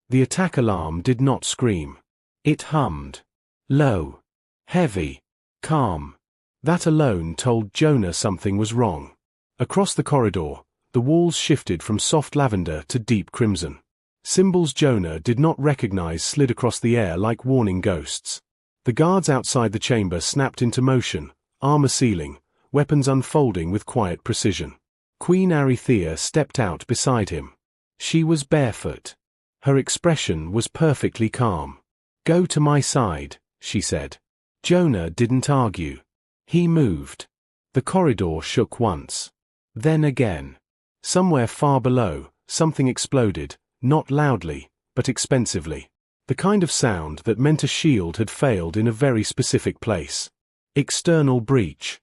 The attack alarm did not scream. It hummed. Low. Heavy. Calm. That alone told Jonah something was wrong. Across the corridor, the walls shifted from soft lavender to deep crimson. Symbols Jonah did not recognize slid across the air like warning ghosts. The guards outside the chamber snapped into motion, armor sealing, weapons unfolding with quiet precision. Queen Arythea stepped out beside him. She was barefoot. Her expression was perfectly calm. "Go to my side," she said. Jonah didn't argue. He moved. The corridor shook once. Then again. Somewhere far below, something exploded, not loudly, but expensively. The kind of sound that meant a shield had failed in a very specific place. External breach.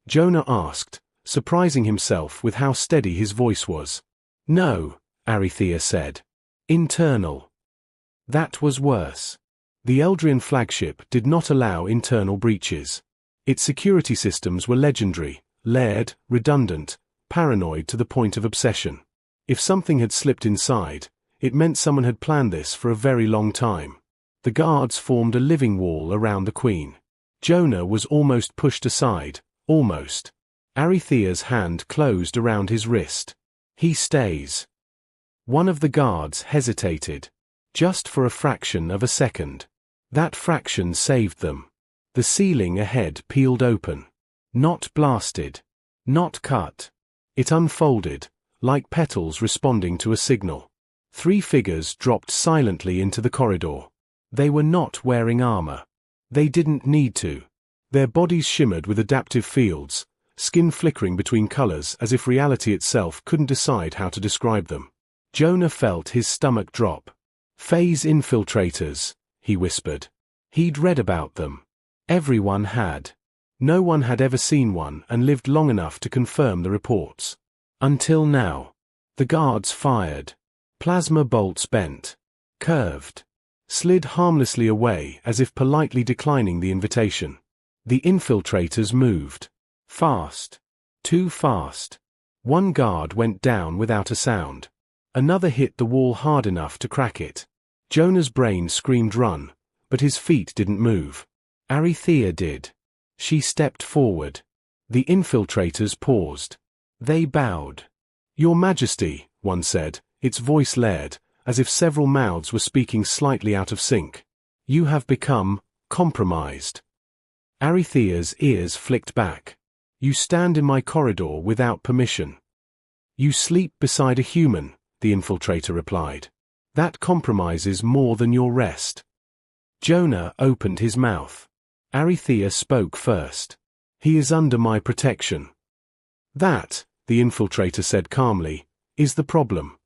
Jonah asked, surprising himself with how steady his voice was. "No," Arythea said. "Internal." That was worse. The Eldrian flagship did not allow internal breaches. Its security systems were legendary, layered, redundant, paranoid to the point of obsession. If something had slipped inside, it meant someone had planned this for a very long time. The guards formed a living wall around the queen. Jonah was almost pushed aside, almost. Arythea's hand closed around his wrist. "He stays." One of the guards hesitated. Just for a fraction of a second. That fraction saved them. The ceiling ahead peeled open. Not blasted. Not cut. It unfolded, like petals responding to a signal. 3 figures dropped silently into the corridor. They were not wearing armor. They didn't need to. Their bodies shimmered with adaptive fields, skin flickering between colors as if reality itself couldn't decide how to describe them. Jonah felt his stomach drop. "Phase infiltrators," he whispered. He'd read about them. Everyone had. No one had ever seen one and lived long enough to confirm the reports. Until now. The guards fired. Plasma bolts bent. Curved. Slid harmlessly away as if politely declining the invitation. The infiltrators moved. Fast. Too fast. One guard went down without a sound. Another hit the wall hard enough to crack it. Jonah's brain screamed run, but his feet didn't move. Arythea did. She stepped forward. The infiltrators paused. They bowed. "Your Majesty," one said, its voice layered, as if several mouths were speaking slightly out of sync. "You have become compromised." Arythea's ears flicked back. "You stand in my corridor without permission." "You sleep beside a human," the infiltrator replied. "That compromises more than your rest." Jonah opened his mouth. Arythea spoke first. "He is under my protection." "That," the infiltrator said calmly, "is the problem."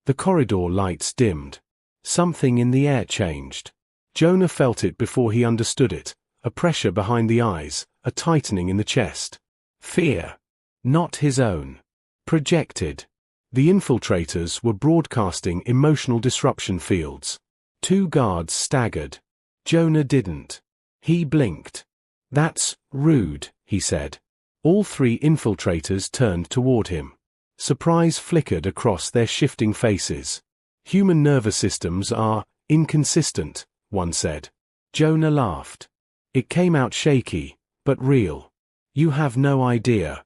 The corridor lights dimmed. Something in the air changed. Jonah felt it before he understood it, a pressure behind the eyes, a tightening in the chest. Fear. Not his own. Projected. The infiltrators were broadcasting emotional disruption fields. 2 guards staggered. Jonah didn't. He blinked. "That's rude," he said. All 3 infiltrators turned toward him. Surprise flickered across their shifting faces. "Human nervous systems are inconsistent," one said. Jonah laughed. It came out shaky, but real. "You have no idea."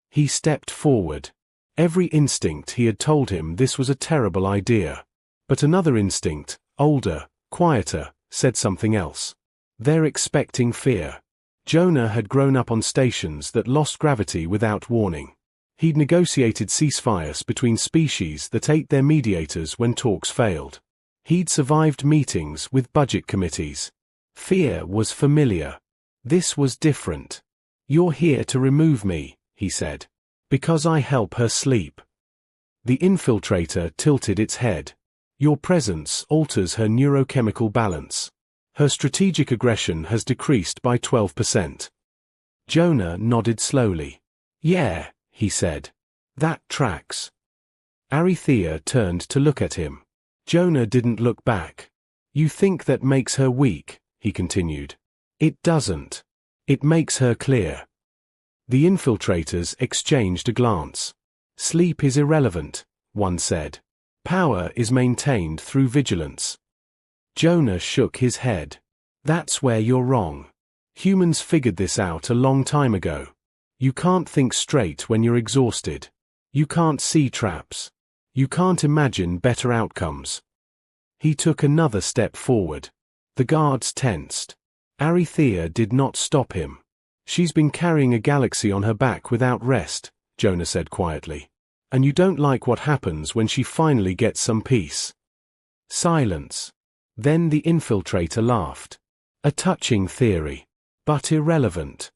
He stepped forward. Every instinct he had told him this was a terrible idea. But another instinct, older, quieter, said something else. They're expecting fear. Jonah had grown up on stations that lost gravity without warning. He'd negotiated ceasefires between species that ate their mediators when talks failed. He'd survived meetings with budget committees. Fear was familiar. This was different. "You're here to remove me," he said. "Because I help her sleep." The infiltrator tilted its head. "Your presence alters her neurochemical balance. Her strategic aggression has decreased by 12%. Jonah nodded slowly. "Yeah," he said. "That tracks." Arythea turned to look at him. Jonah didn't look back. "You think that makes her weak," he continued. "It doesn't. It makes her clear." The infiltrators exchanged a glance. "Sleep is irrelevant," one said. Power is maintained through vigilance. Jonah shook his head. That's where you're wrong. Humans figured this out a long time ago. You can't think straight when you're exhausted. You can't see traps. You can't imagine better outcomes. He took another step forward. The guards tensed. Arethyr did not stop him. She's been carrying a galaxy on her back without rest, Jonah said quietly. And you don't like what happens when she finally gets some peace. Silence. Then the infiltrator laughed. A touching theory, but irrelevant.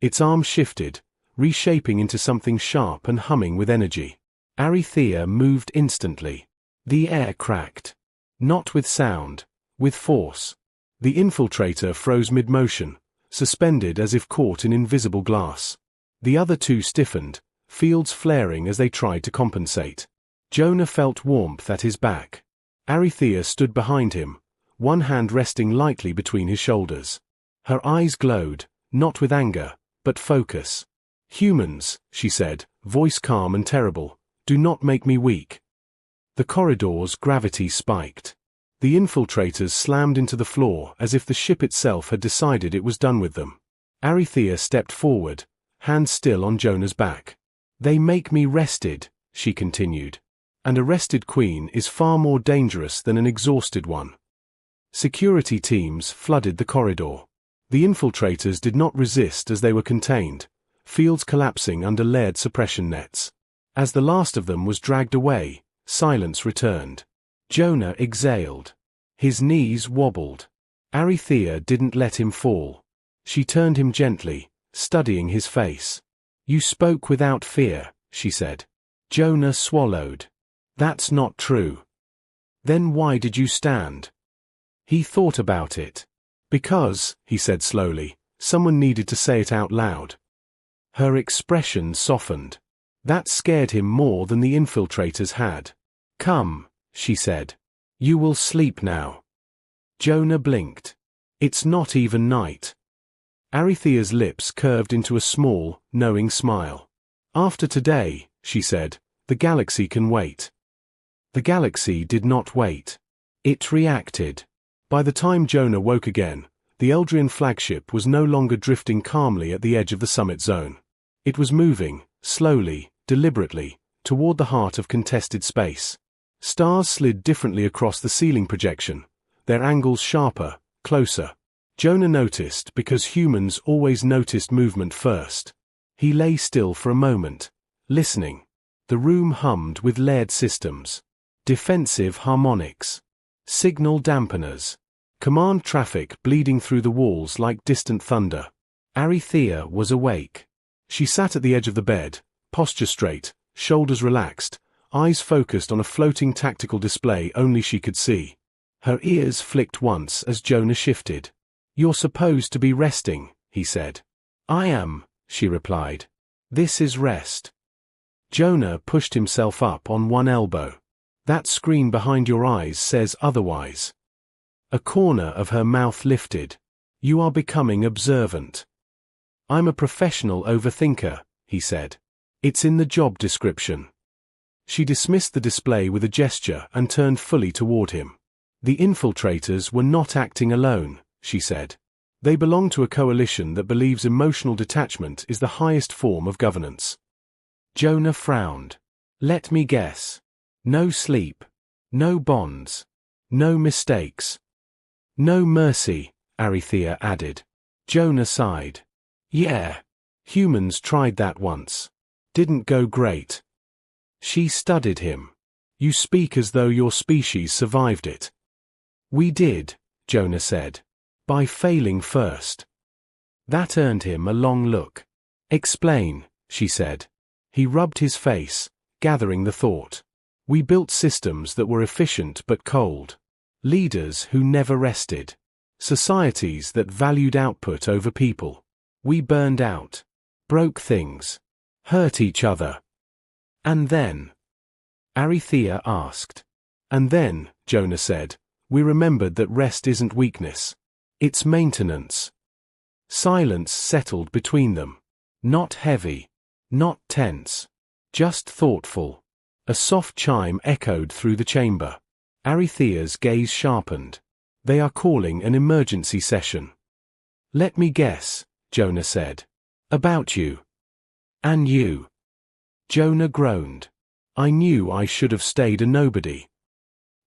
Its arm shifted, reshaping into something sharp and humming with energy. Arethyr moved instantly. The air cracked. Not with sound, with force. The infiltrator froze mid-motion, suspended as if caught in invisible glass. The other two stiffened, fields flaring as they tried to compensate. Jonah felt warmth at his back. Arethyr stood behind him, one hand resting lightly between his shoulders. Her eyes glowed, not with anger, but focus. Humans, she said, voice calm and terrible, do not make me weak. The corridor's gravity spiked. The infiltrators slammed into the floor as if the ship itself had decided it was done with them. Arethyr stepped forward, hand still on Jonah's back. They make me rested, she continued. And a rested queen is far more dangerous than an exhausted one. Security teams flooded the corridor. The infiltrators did not resist as they were contained, fields collapsing under layered suppression nets. As the last of them was dragged away, silence returned. Jonah exhaled. His knees wobbled. Arethyr didn't let him fall. She turned him gently, studying his face. You spoke without fear, she said. Jonah swallowed. That's not true. Then why did you stand? He thought about it. Because, he said slowly, someone needed to say it out loud. Her expression softened. That scared him more than the infiltrators had. Come, she said. You will sleep now. Jonah blinked. It's not even night. Arethyr's lips curved into a small, knowing smile. After today, she said, the galaxy can wait. The galaxy did not wait. It reacted. By the time Jonah woke again, the Eldrian flagship was no longer drifting calmly at the edge of the summit zone. It was moving, slowly, deliberately, toward the heart of contested space. Stars slid differently across the ceiling projection, their angles sharper, closer. Jonah noticed because humans always noticed movement first. He lay still for a moment, listening. The room hummed with layered systems. Defensive harmonics. Signal dampeners. Command traffic bleeding through the walls like distant thunder. Arethyr was awake. She sat at the edge of the bed, posture straight, shoulders relaxed, eyes focused on a floating tactical display only she could see. Her ears flicked once as Jonah shifted. You're supposed to be resting, he said. I am, she replied. This is rest. Jonah pushed himself up on one elbow. That screen behind your eyes says otherwise. A corner of her mouth lifted. You are becoming observant. I'm a professional overthinker, he said. It's in the job description. She dismissed the display with a gesture and turned fully toward him. The infiltrators were not acting alone, she said. They belong to a coalition that believes emotional detachment is the highest form of governance. Jonah frowned. Let me guess. No sleep. No bonds. No mistakes. No mercy, Arethyr added. Jonah sighed. Yeah. Humans tried that once. Didn't go great. She studied him. You speak as though your species survived it. We did, Jonah said. By failing first. That earned him a long look. Explain, she said. He rubbed his face, gathering the thought. We built systems that were efficient but cold. Leaders who never rested. Societies that valued output over people. We burned out. Broke things. Hurt each other. And then? Arethyr asked. And then, Jonah said, we remembered that rest isn't weakness. It's maintenance. Silence settled between them. Not heavy. Not tense. Just thoughtful. A soft chime echoed through the chamber. Arethea's gaze sharpened. They are calling an emergency session. Let me guess, Jonah said. About you. And you. Jonah groaned. I knew I should have stayed a nobody.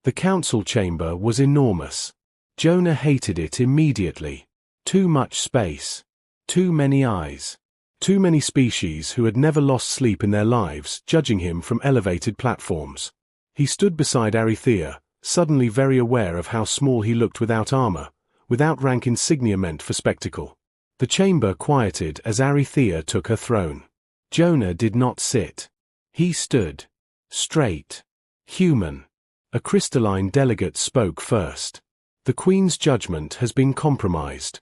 The council chamber was enormous. Jonah hated it immediately. Too much space. Too many eyes. Too many species who had never lost sleep in their lives judging him from elevated platforms. He stood beside Arethea, suddenly very aware of how small he looked without armor, without rank insignia meant for spectacle. The chamber quieted as Arethea took her throne. Jonah did not sit. He stood. Straight. Human. A crystalline delegate spoke first. The Queen's judgment has been compromised.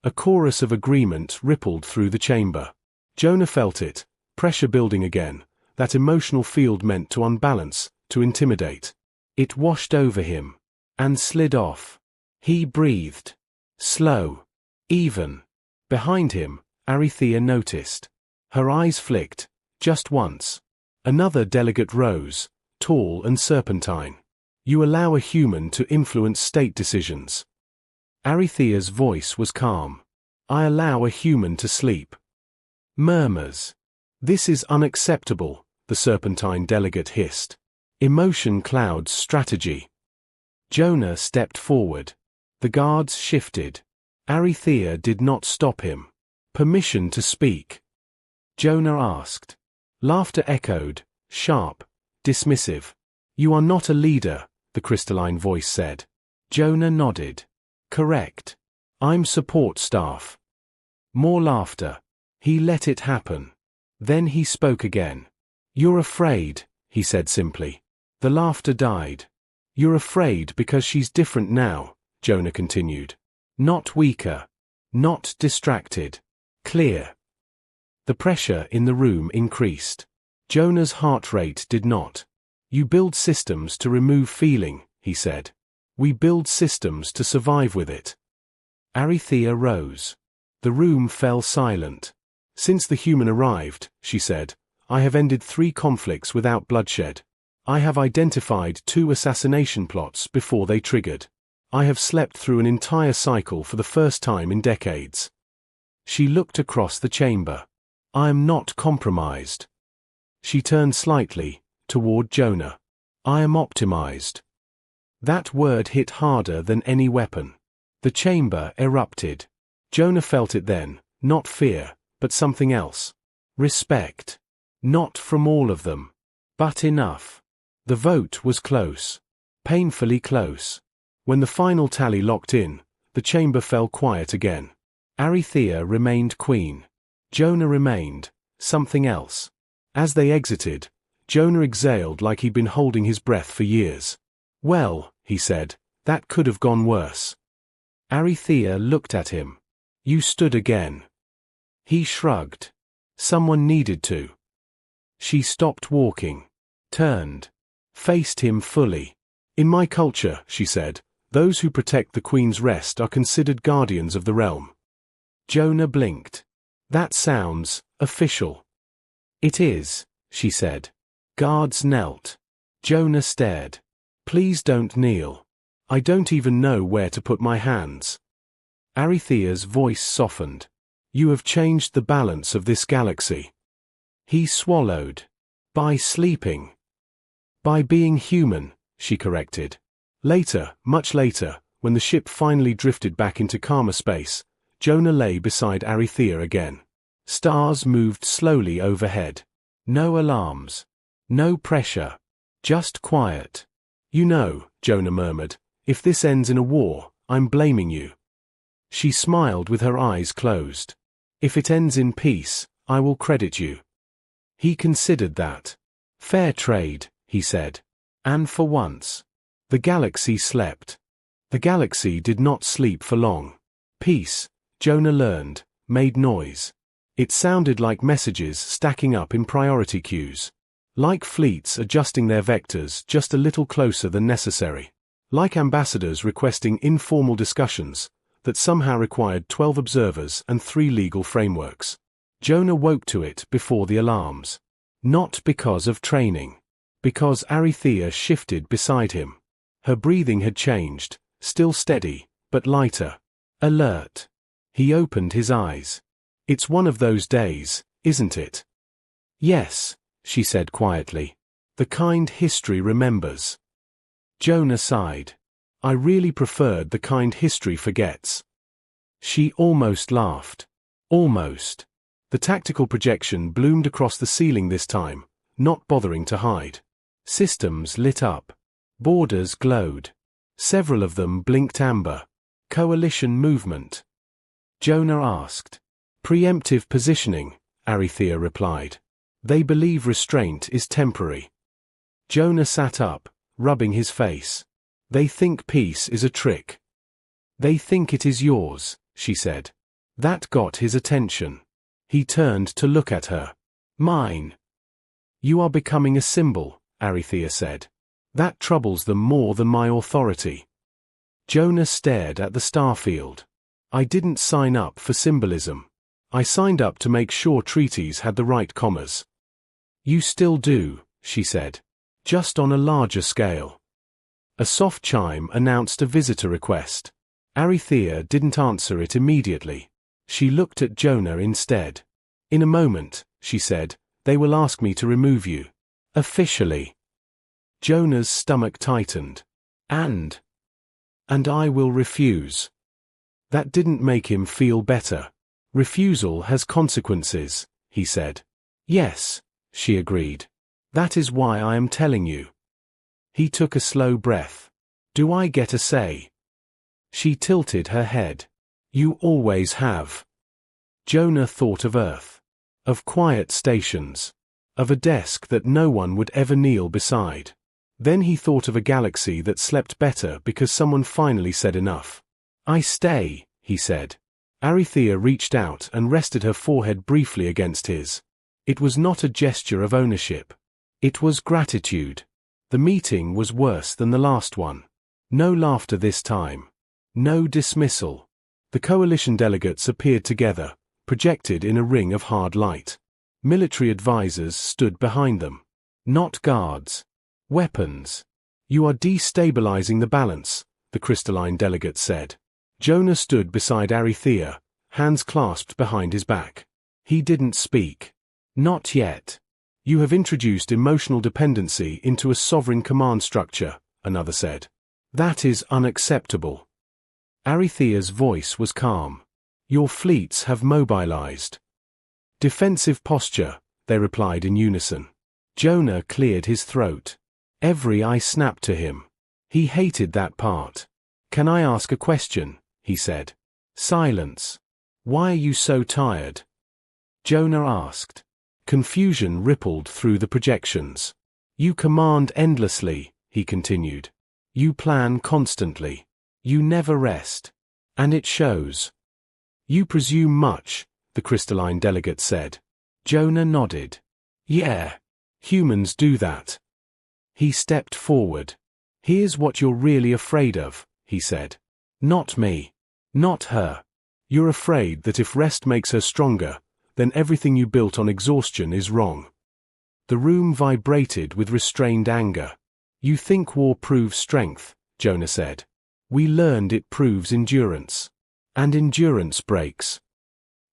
A chorus of agreement rippled through the chamber. Jonah felt it, pressure building again, that emotional field meant to unbalance, to intimidate. It washed over him. And slid off. He breathed. Slow. Even. Behind him, Arethea noticed. Her eyes flicked, just once. Another delegate rose, tall and serpentine. You allow a human to influence state decisions. Arethea's voice was calm. I allow a human to sleep. Murmurs. This is unacceptable, the serpentine delegate hissed. Emotion clouds strategy. Jonah stepped forward. The guards shifted. Arethea did not stop him. Permission to speak. Jonah asked. Laughter echoed, sharp, dismissive. You are not a leader, the crystalline voice said. Jonah nodded. Correct. I'm support staff. More laughter. He let it happen. Then he spoke again. You're afraid, he said simply. The laughter died. You're afraid because she's different now, Jonah continued. Not weaker. Not distracted. Clear. The pressure in the room increased. Jonah's heart rate did not. You build systems to remove feeling, he said. We build systems to survive with it. Arethea rose. The room fell silent. Since the human arrived, she said, I have ended 3 conflicts without bloodshed. I have identified 2 assassination plots before they triggered. I have slept through an entire cycle for the first time in decades. She looked across the chamber. I am not compromised. She turned slightly, toward Jonah. I am optimized. That word hit harder than any weapon. The chamber erupted. Jonah felt it then, not fear, but something else. Respect. Not from all of them. But enough. The vote was close. Painfully close. When the final tally locked in, the chamber fell quiet again. Arethea remained queen. Jonah remained, something else. As they exited, Jonah exhaled like he'd been holding his breath for years. Well, he said, that could have gone worse. Arethea looked at him. You stood again. He shrugged. Someone needed to. She stopped walking. Turned. Faced him fully. In my culture, she said, those who protect the Queen's rest are considered guardians of the realm. Jonah blinked. That sounds official. It is, she said. Guards knelt. Jonah stared. Please don't kneel. I don't even know where to put my hands. Arethea's voice softened. You have changed the balance of this galaxy. He swallowed. By sleeping. By being human, she corrected. Later, much later, when the ship finally drifted back into calmer space, Jonah lay beside Arethea again. Stars moved slowly overhead. No alarms. No pressure. Just quiet. You know, Jonah murmured, if this ends in a war, I'm blaming you. She smiled with her eyes closed. If it ends in peace, I will credit you. He considered that. Fair trade, he said. And for once. The galaxy slept. The galaxy did not sleep for long. Peace, Jonah learned, made noise. It sounded like messages stacking up in priority queues. Like fleets adjusting their vectors just a little closer than necessary. Like ambassadors requesting informal discussions that somehow required 12 observers and 3 legal frameworks. Jonah woke to it before the alarms. Not because of training. Because Arethusa shifted beside him. Her breathing had changed, still steady, but lighter. Alert. He opened his eyes. It's one of those days, isn't it? Yes, she said quietly. The kind history remembers. Jonah sighed. I really preferred the kind history forgets. She almost laughed. Almost. The tactical projection bloomed across the ceiling this time, not bothering to hide. Systems lit up. Borders glowed. Several of them blinked amber. Coalition movement. Jonah asked. Preemptive positioning, Arethusa replied. They believe restraint is temporary. Jonah sat up, rubbing his face. They think peace is a trick. They think it is yours, she said. That got his attention. He turned to look at her. Mine. You are becoming a symbol, Arethusa said. That troubles them more than my authority. Jonah stared at the starfield. I didn't sign up for symbolism. I signed up to make sure treaties had the right commas. You still do, she said. Just on a larger scale. A soft chime announced a visitor request. Arethusa didn't answer it immediately. She looked at Jonah instead. In a moment, she said, they will ask me to remove you. Officially. Jonah's stomach tightened. And I will refuse. That didn't make him feel better. Refusal has consequences, he said. Yes, she agreed. That is why I am telling you. He took a slow breath. Do I get a say? She tilted her head. You always have. Jonah thought of Earth. Of quiet stations. Of a desk that no one would ever kneel beside. Then he thought of a galaxy that slept better because someone finally said enough. I stay, he said. Arethusa reached out and rested her forehead briefly against his. It was not a gesture of ownership. It was gratitude. The meeting was worse than the last one. No laughter this time. No dismissal. The coalition delegates appeared together, projected in a ring of hard light. Military advisors stood behind them. Not guards. Weapons. You are destabilizing the balance, the crystalline delegate said. Jonah stood beside Arethusa, hands clasped behind his back. He didn't speak. Not yet. You have introduced emotional dependency into a sovereign command structure, another said. That is unacceptable. Arethusa's voice was calm. Your fleets have mobilized. Defensive posture, they replied in unison. Jonah cleared his throat. Every eye snapped to him. He hated that part. Can I ask a question? He said. Silence. Why are you so tired? Jonah asked. Confusion rippled through the projections. You command endlessly, he continued. You plan constantly. You never rest. And it shows. You presume much, the crystalline delegate said. Jonah nodded. Yeah. Humans do that. He stepped forward. Here's what you're really afraid of, he said. Not me. Not her. You're afraid that if rest makes her stronger, then everything you built on exhaustion is wrong. The room vibrated with restrained anger. You think war proves strength, Jonah said. We learned it proves endurance. And endurance breaks.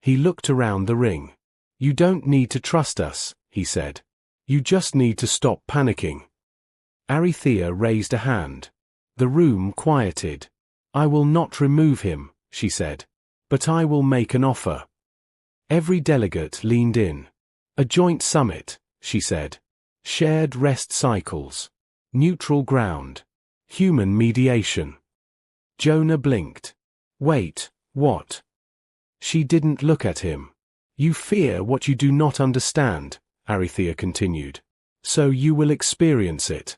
He looked around the ring. You don't need to trust us, he said. You just need to stop panicking. Arethusa raised a hand. The room quieted. I will not remove him, she said. But I will make an offer. Every delegate leaned in. A joint summit, she said. Shared rest cycles. Neutral ground. Human mediation. Jonah blinked. Wait, what? She didn't look at him. You fear what you do not understand, Arethusa continued. So you will experience it.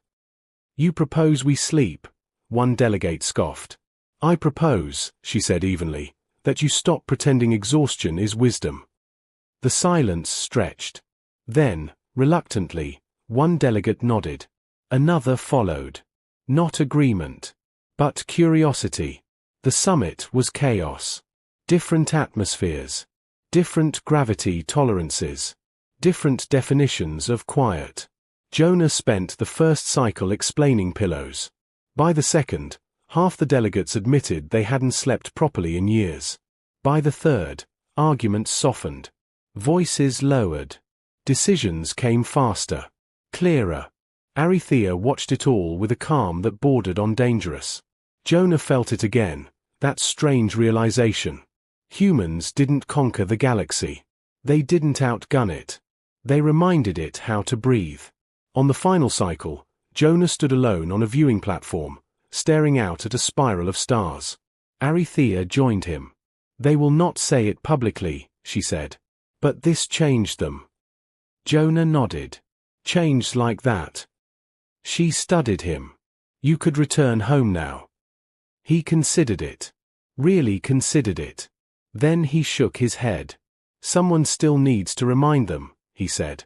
You propose we sleep, one delegate scoffed. I propose, she said evenly, that you stop pretending exhaustion is wisdom. The silence stretched. Then, reluctantly, one delegate nodded. Another followed. Not agreement. But curiosity. The summit was chaos. Different atmospheres. Different gravity tolerances. Different definitions of quiet. Jonah spent the first cycle explaining pillows. By the second, half the delegates admitted they hadn't slept properly in years. By the third, arguments softened. Voices lowered. Decisions came faster. Clearer. Arethusa watched it all with a calm that bordered on dangerous. Jonah felt it again, that strange realization. Humans didn't conquer the galaxy. They didn't outgun it. They reminded it how to breathe. On the final cycle, Jonah stood alone on a viewing platform, staring out at a spiral of stars. Arethusa joined him. They will not say it publicly, she said. But this changed them. Jonah nodded. Changed like that. She studied him. You could return home now. He considered it. Really considered it. Then he shook his head. Someone still needs to remind them, he said.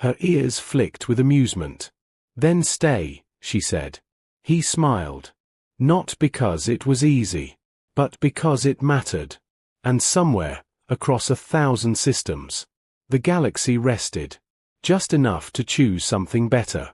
Her ears flicked with amusement. Then stay, she said. He smiled. Not because it was easy, but because it mattered. And somewhere, across 1,000 systems, the galaxy rested. Just enough to choose something better.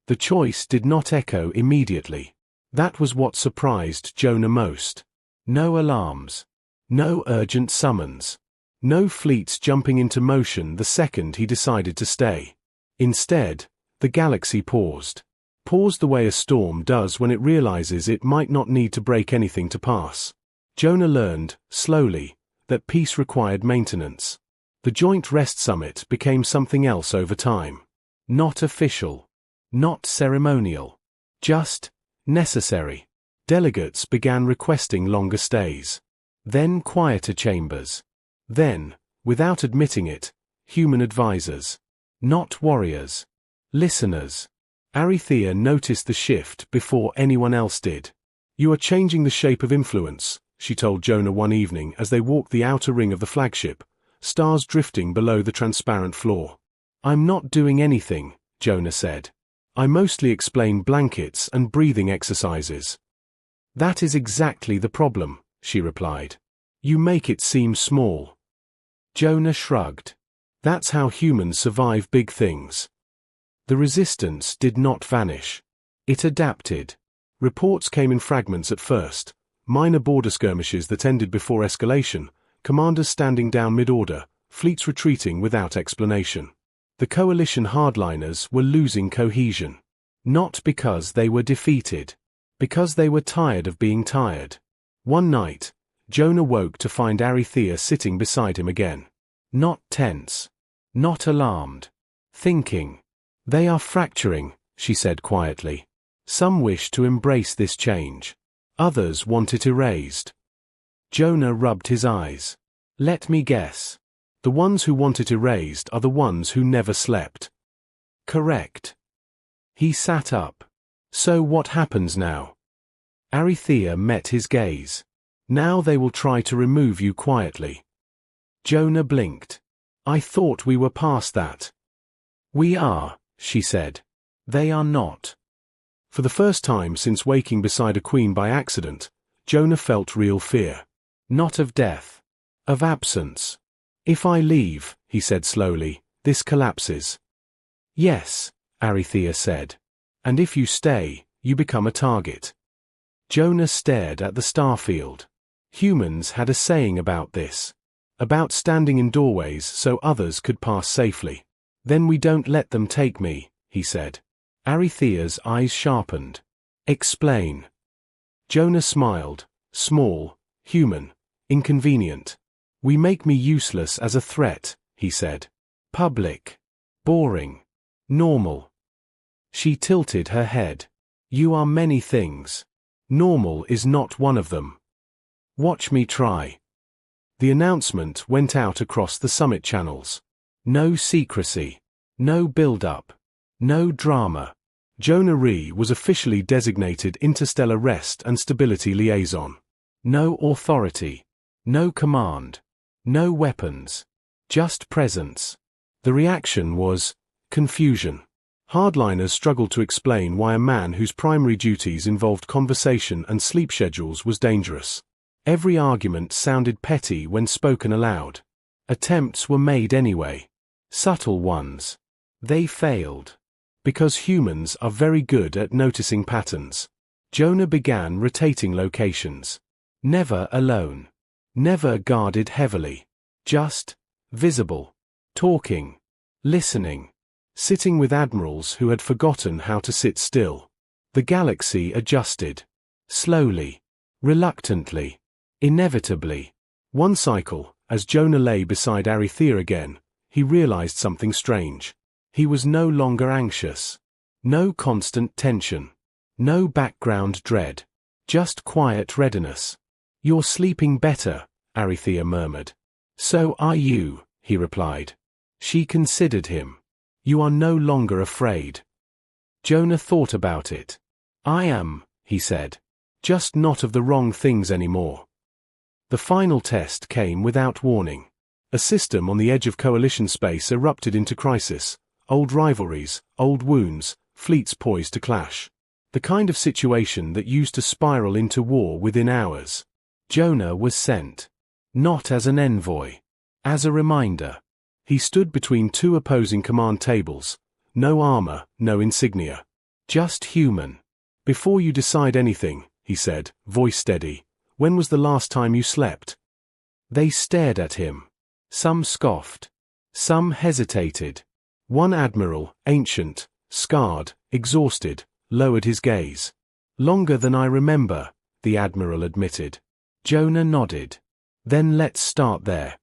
The choice did not echo immediately. That was what surprised Jonah most. No alarms. No urgent summons. No fleets jumping into motion the second he decided to stay. Instead, the galaxy paused. Paused the way a storm does when it realizes it might not need to break anything to pass. Jonah learned, slowly, that peace required maintenance. The Joint Rest Summit became something else over time. Not official. Not ceremonial. Just necessary. Delegates began requesting longer stays. Then quieter chambers. Then, without admitting it, human advisors. Not warriors. Listeners. Arethusa noticed the shift before anyone else did. You are changing the shape of influence, she told Jonah one evening as they walked the outer ring of the flagship, stars drifting below the transparent floor. I'm not doing anything, Jonah said. I mostly explain blankets and breathing exercises. That is exactly the problem, she replied. You make it seem small. Jonah shrugged. That's how humans survive big things. The resistance did not vanish. It adapted. Reports came in fragments at first, minor border skirmishes that ended before escalation, commanders standing down mid-order, fleets retreating without explanation. The coalition hardliners were losing cohesion. Not because they were defeated. Because they were tired of being tired. One night, Jonah woke to find Arethusa sitting beside him again. Not tense. Not alarmed. Thinking. They are fracturing, she said quietly. Some wish to embrace this change. Others want it erased. Jonah rubbed his eyes. Let me guess. The ones who want it erased are the ones who never slept. Correct. He sat up. So what happens now? Arethusa met his gaze. Now they will try to remove you quietly. Jonah blinked. I thought we were past that. We are, she said. They are not. For the first time since waking beside a queen by accident, Jonah felt real fear. Not of death. Of absence. If I leave, he said slowly, this collapses. Yes, Arethusa said. And if you stay, you become a target. Jonah stared at the starfield. Humans had a saying about this. About standing in doorways so others could pass safely. Then we don't let them take me, he said. Arethusa's eyes sharpened. Explain. Jonah smiled, small, human, inconvenient. We make me useless as a threat, he said. Public. Boring. Normal. She tilted her head. You are many things. Normal is not one of them. Watch me try. The announcement went out across the summit channels. No secrecy. No build-up. No drama. Jonah Rhee was officially designated Interstellar Rest and Stability Liaison. No authority. No command. No weapons. Just presence. The reaction was confusion. Hardliners struggled to explain why a man whose primary duties involved conversation and sleep schedules was dangerous. Every argument sounded petty when spoken aloud. Attempts were made anyway. Subtle ones. They failed. Because humans are very good at noticing patterns. Jonah began rotating locations. Never alone. Never guarded heavily. Just visible. Talking. Listening. Sitting with admirals who had forgotten how to sit still. The galaxy adjusted. Slowly. Reluctantly. Inevitably. One cycle, as Jonah lay beside Arethyr again, he realized something strange. He was no longer anxious. No constant tension. No background dread. Just quiet readiness. "You're sleeping better," Arethyr murmured. "So are you," he replied. She considered him. "You are no longer afraid." Jonah thought about it. "I am," he said. "Just not of the wrong things anymore." The final test came without warning. A system on the edge of coalition space erupted into crisis. Old rivalries, old wounds, fleets poised to clash. The kind of situation that used to spiral into war within hours. Jonah was sent. Not as an envoy. As a reminder. He stood between two opposing command tables. No armor, no insignia. Just human. "Before you decide anything," he said, voice steady, "when was the last time you slept?" They stared at him. Some scoffed. Some hesitated. One admiral, ancient, scarred, exhausted, lowered his gaze. "Longer than I remember," the admiral admitted. Jonah nodded. "Then let's start there."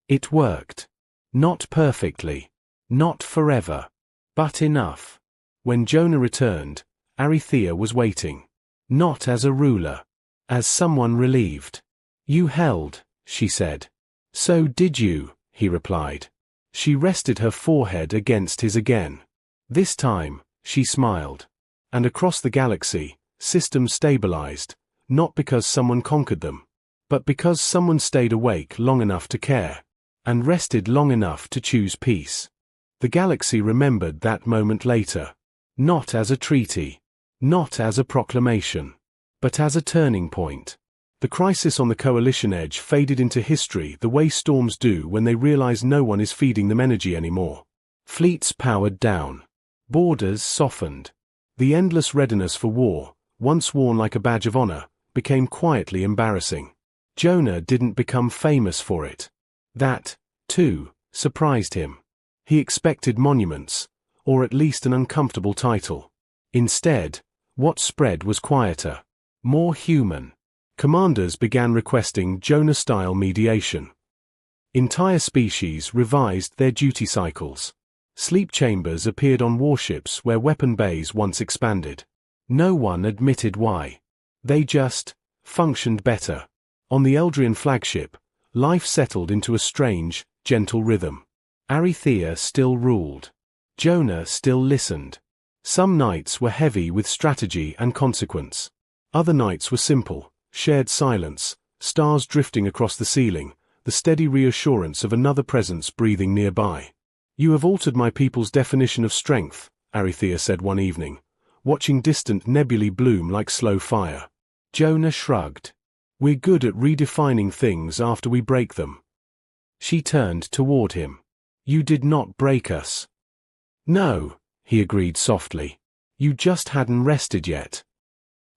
It worked. Not perfectly. Not forever. But enough. When Jonah returned, Arethyr was waiting. Not as a ruler. As someone relieved. "You held," she said. "So did you," he replied. She rested her forehead against his again. This time, she smiled. And across the galaxy, systems stabilized, not because someone conquered them, but because someone stayed awake long enough to care, and rested long enough to choose peace. The galaxy remembered that moment later. Not as a treaty. Not as a proclamation. But as a turning point. The crisis on the coalition edge faded into history the way storms do when they realize no one is feeding them energy anymore. Fleets powered down. Borders softened. The endless readiness for war, once worn like a badge of honor, became quietly embarrassing. Jonah didn't become famous for it. That, too, surprised him. He expected monuments, or at least an uncomfortable title. Instead, what spread was quieter. More human. Commanders began requesting Jonah-style mediation. Entire species revised their duty cycles. Sleep chambers appeared on warships where weapon bays once expanded. No one admitted why. They just functioned better. On the Eldrian flagship, life settled into a strange, gentle rhythm. Arethyr still ruled. Jonah still listened. Some nights were heavy with strategy and consequence. Other nights were simple. Shared silence, stars drifting across the ceiling, the steady reassurance of another presence breathing nearby. "You have altered my people's definition of strength," Arethyr said one evening, watching distant nebulae bloom like slow fire. Jonah shrugged. "We're good at redefining things after we break them." She turned toward him. "You did not break us." "No," he agreed softly. "You just hadn't rested yet."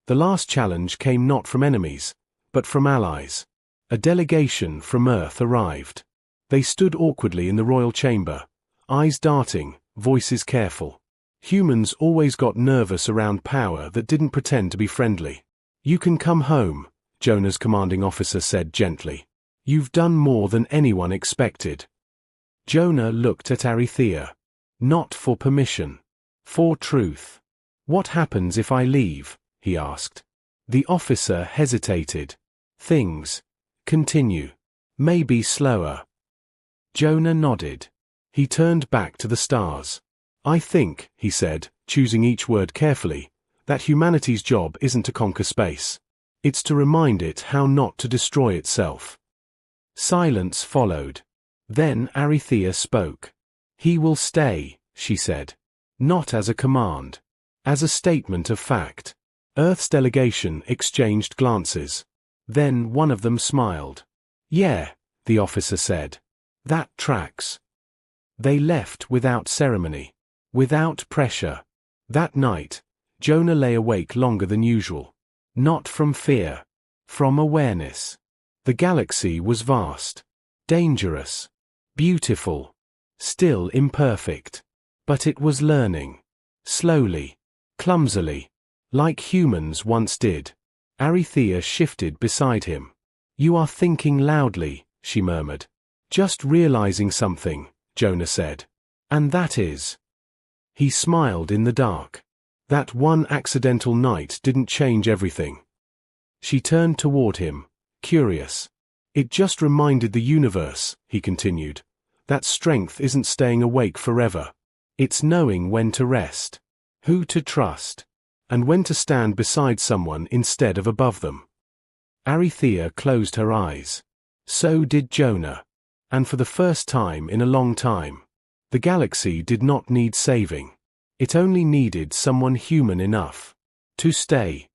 The last challenge came not from enemies, but from allies. A delegation from Earth arrived. They stood awkwardly in the royal chamber, eyes darting, voices careful. Humans always got nervous around power that didn't pretend to be friendly. "You can come home," Jonah's commanding officer said gently. "You've done more than anyone expected." Jonah looked at Arethyr. Not for permission. For truth. "What happens if I leave?" he asked. The officer hesitated. "Things continue. Maybe slower." Jonah nodded. He turned back to the stars. "I think," he said, choosing each word carefully, "that humanity's job isn't to conquer space. It's to remind it how not to destroy itself." Silence followed. Then Arethyr spoke. "He will stay," she said. Not as a command. As a statement of fact. Earth's delegation exchanged glances. Then one of them smiled. "Yeah," the officer said. "That tracks." They left without ceremony. without pressure. That night, Jonah lay awake longer than usual. Not from fear. From awareness. The galaxy was vast. Dangerous. Beautiful. Still imperfect. But it was learning. Slowly. Clumsily. Like humans once did. Arithea shifted beside him. "You are thinking loudly," she murmured. "Just realizing something," Jonah said. "And that is." He smiled in the dark. That one accidental night didn't change everything. She turned toward him, curious. "It just reminded the universe," he continued, "that strength isn't staying awake forever. It's knowing when to rest, who to trust, and when to stand beside someone instead of above them." Arithea closed her eyes. So did Jonah. And for the first time in a long time, the galaxy did not need saving. It only needed someone human enough to stay.